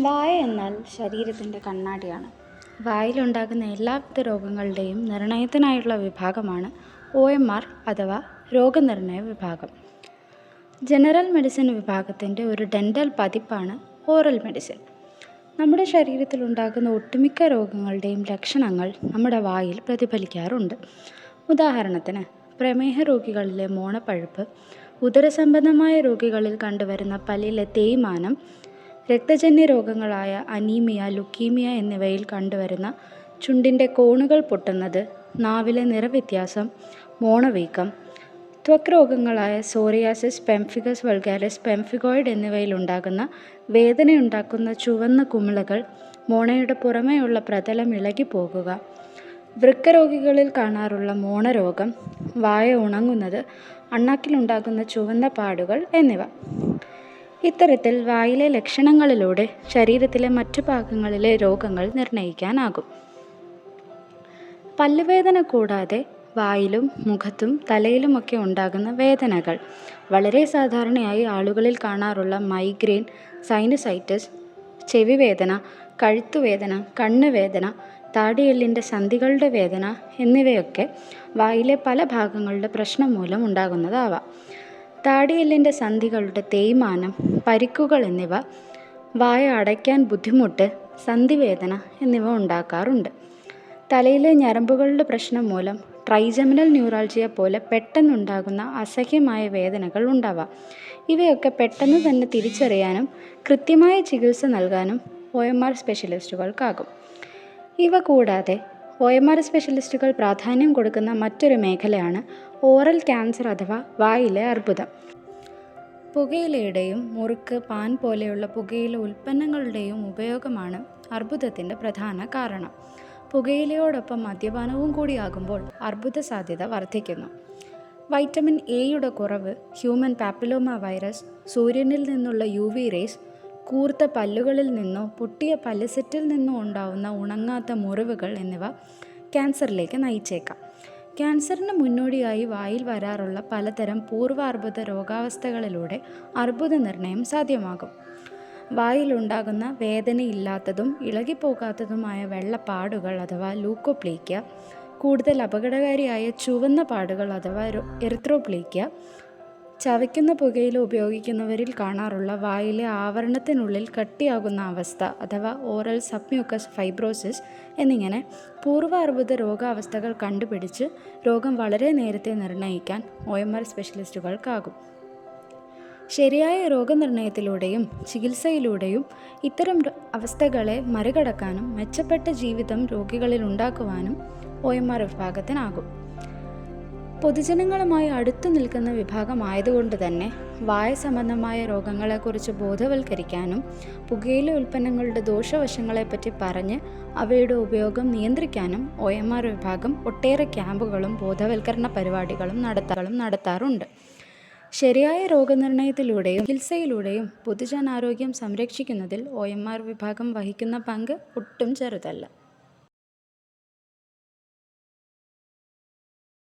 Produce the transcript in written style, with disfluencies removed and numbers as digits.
വായ എന്നാൽ ശരീരത്തിൻ്റെ കണ്ണാടിയാണ്. വായിലുണ്ടാകുന്ന എല്ലാവിധ രോഗങ്ങളുടെയും നിർണയത്തിനായുള്ള വിഭാഗമാണ് OMR അഥവാ രോഗനിർണയ വിഭാഗം. ജനറൽ മെഡിസിൻ വിഭാഗത്തിൻ്റെ ഒരു ഡെൻ്റൽ പതിപ്പാണ് ഓറൽ മെഡിസിൻ. നമ്മുടെ ശരീരത്തിലുണ്ടാകുന്ന ഒട്ടുമിക്ക രോഗങ്ങളുടെയും ലക്ഷണങ്ങൾ നമ്മുടെ വായിൽ പ്രതിഫലിക്കാറുണ്ട്. ഉദാഹരണത്തിന് പ്രമേഹ രോഗികളിലെ മോണപ്പഴുപ്പ്, ഉദരസംബന്ധമായ രോഗികളിൽ കണ്ടുവരുന്ന പല്ലിലെ തേയ്മാനം, രക്തജന്യ രോഗങ്ങളായ അനീമിയ, ലുക്കീമിയ എന്നിവയിൽ കണ്ടുവരുന്ന ചുണ്ടിൻ്റെ കോണുകൾ പൊട്ടുന്നത്, നാവിലെ നിറവ്യത്യാസം, മോണവീക്കം, ത്വക്ക് രോഗങ്ങളായ സോറിയാസിസ്, പെംഫിഗസ് വൾഗാരിസ്, പെംഫിഗോയിഡ് എന്നിവയിലുണ്ടാകുന്ന വേദനയുണ്ടാക്കുന്ന ചുവന്ന കുമിളകൾ, മോണയുടെ പുറമേയുള്ള പ്രതലം ഇളകിപ്പോകുക, വൃക്കരോഗികളിൽ കാണാറുള്ള മോണരോഗം, വായ ഉണങ്ങുന്നത്, അണ്ണാക്കിലുണ്ടാകുന്ന ചുവന്ന പാടുകൾ എന്നിവ. ഇത്തരത്തിൽ വായിലെ ലക്ഷണങ്ങളിലൂടെ ശരീരത്തിലെ മറ്റു ഭാഗങ്ങളിലെ രോഗങ്ങൾ നിർണയിക്കാനാകും. പല്ലുവേദന കൂടാതെ വായിലും മുഖത്തും തലയിലുമൊക്കെ ഉണ്ടാകുന്ന വേദനകൾ, വളരെ സാധാരണയായി ആളുകളിൽ കാണാറുള്ള മൈഗ്രെയിൻ, സൈനസൈറ്റിസ്, ചെവിവേദന, കഴുത്തുവേദന, കണ്ണുവേദന, താടിയെല്ലിൻ്റെ സന്ധികളുടെ വേദന എന്നിവയൊക്കെ വായിലെ പല ഭാഗങ്ങളുടെ പ്രശ്നം മൂലം ഉണ്ടാകുന്നതാവാം. താടിയെല്ലിൻ്റെ സന്ധികളുടെ തേയ്മാനം, പരിക്കുകൾ എന്നിവ വായ അടയ്ക്കാൻ ബുദ്ധിമുട്ട്, സന്ധിവേദന എന്നിവ ഉണ്ടാക്കാറുണ്ട്. തലയിലെ ഞരമ്പുകളുടെ പ്രശ്നം മൂലം ട്രൈജെമിനൽ ന്യൂറാൾജിയ പോലെ പെട്ടെന്നുണ്ടാകുന്ന അസഹ്യമായ വേദനകൾ ഉണ്ടാവാം. ഇവയൊക്കെ പെട്ടെന്ന് തന്നെ തിരിച്ചറിയാനും കൃത്യമായ ചികിത്സ നൽകാനും OMR സ്പെഷ്യലിസ്റ്റുകൾക്കാകും. ഇവ കൂടാതെ OMR സ്പെഷ്യലിസ്റ്റുകൾ പ്രാധാന്യം കൊടുക്കുന്ന മറ്റൊരു മേഖലയാണ് ഓറൽ ക്യാൻസർ അഥവാ വായിലെ അർബുദം. പുകയിലയുടെയും മുറുക്ക്, പാൻ പോലെയുള്ള പുകയില ഉൽപ്പന്നങ്ങളുടെയും ഉപയോഗമാണ് അർബുദത്തിൻ്റെ പ്രധാന കാരണം. പുകയിലയോടൊപ്പം മദ്യപാനവും കൂടിയാകുമ്പോൾ അർബുദ സാധ്യത വർദ്ധിക്കുന്നു. വൈറ്റമിൻ എയുടെ കുറവ്, ഹ്യൂമൻ പാപ്പിലോമ വൈറസ്, സൂര്യനിൽ നിന്നുള്ള UV റേസ്, കൂർത്ത പല്ലുകളിൽ നിന്നോ പൊട്ടിയ പല്ല് സെറ്റിൽ നിന്നോ ഉണ്ടാവുന്ന ഉണങ്ങാത്ത മുറിവുകൾ എന്നിവ ക്യാൻസറിലേക്ക് നയിച്ചേക്കാം. ക്യാൻസറിന് മുന്നോടിയായി വായിൽ വരാറുള്ള പലതരം പൂർവാർബുദ രോഗാവസ്ഥകളിലൂടെ അർബുദ നിർണയം സാധ്യമാകും. വായിലുണ്ടാകുന്ന വേദനയില്ലാത്തതും ഇളകിപ്പോകാത്തതുമായ വെള്ളപ്പാടുകൾ അഥവാ ലൂക്കോപ്ലേക്യ, കൂടുതൽ അപകടകാരിയായ ചുവന്ന പാടുകൾ അഥവാ എറിത്രോപ്ലേക്യ, ചവയ്ക്കുന്ന പുകയില ഉപയോഗിക്കുന്നവരിൽ കാണാറുള്ള വായിലെ ആവരണത്തിനുള്ളിൽ കട്ടിയാകുന്ന അവസ്ഥ അഥവാ ഓറൽ സബ്മ്യൂക്കസ് ഫൈബ്രോസിസ് എന്നിങ്ങനെ പൂർവ്വ അർബുദ രോഗാവസ്ഥകൾ കണ്ടുപിടിച്ച് രോഗം വളരെ നേരത്തെ നിർണയിക്കാൻ OMR സ്പെഷ്യലിസ്റ്റുകൾക്കാകും. ശരിയായ രോഗനിർണയത്തിലൂടെയും ചികിത്സയിലൂടെയും ഇത്തരം അവസ്ഥകളെ മറികടക്കാനും മെച്ചപ്പെട്ട ജീവിതം രോഗികളിൽ ഉണ്ടാക്കുവാനും OMR വിഭാഗത്തിനാകും. പൊതുജനങ്ങളുമായി അടുത്തു നിൽക്കുന്ന വിഭാഗമായതുകൊണ്ട് തന്നെ വായ സംബന്ധമായ രോഗങ്ങളെക്കുറിച്ച് ബോധവൽക്കരിക്കാനും പുകയില ഉൽപ്പന്നങ്ങളുടെ ദോഷവശങ്ങളെപ്പറ്റി പറഞ്ഞ് അവയുടെ ഉപയോഗം നിയന്ത്രിക്കാനും OMR വിഭാഗം ഒട്ടേറെ ക്യാമ്പുകളും ബോധവൽക്കരണ പരിപാടികളും നടത്താറുണ്ട്. ശരിയായ രോഗനിർണയത്തിലൂടെയും ചികിത്സയിലൂടെയും പൊതുജനാരോഗ്യം സംരക്ഷിക്കുന്നതിൽ OMR വിഭാഗം വഹിക്കുന്ന പങ്ക് ഒട്ടും ചെറുതല്ല.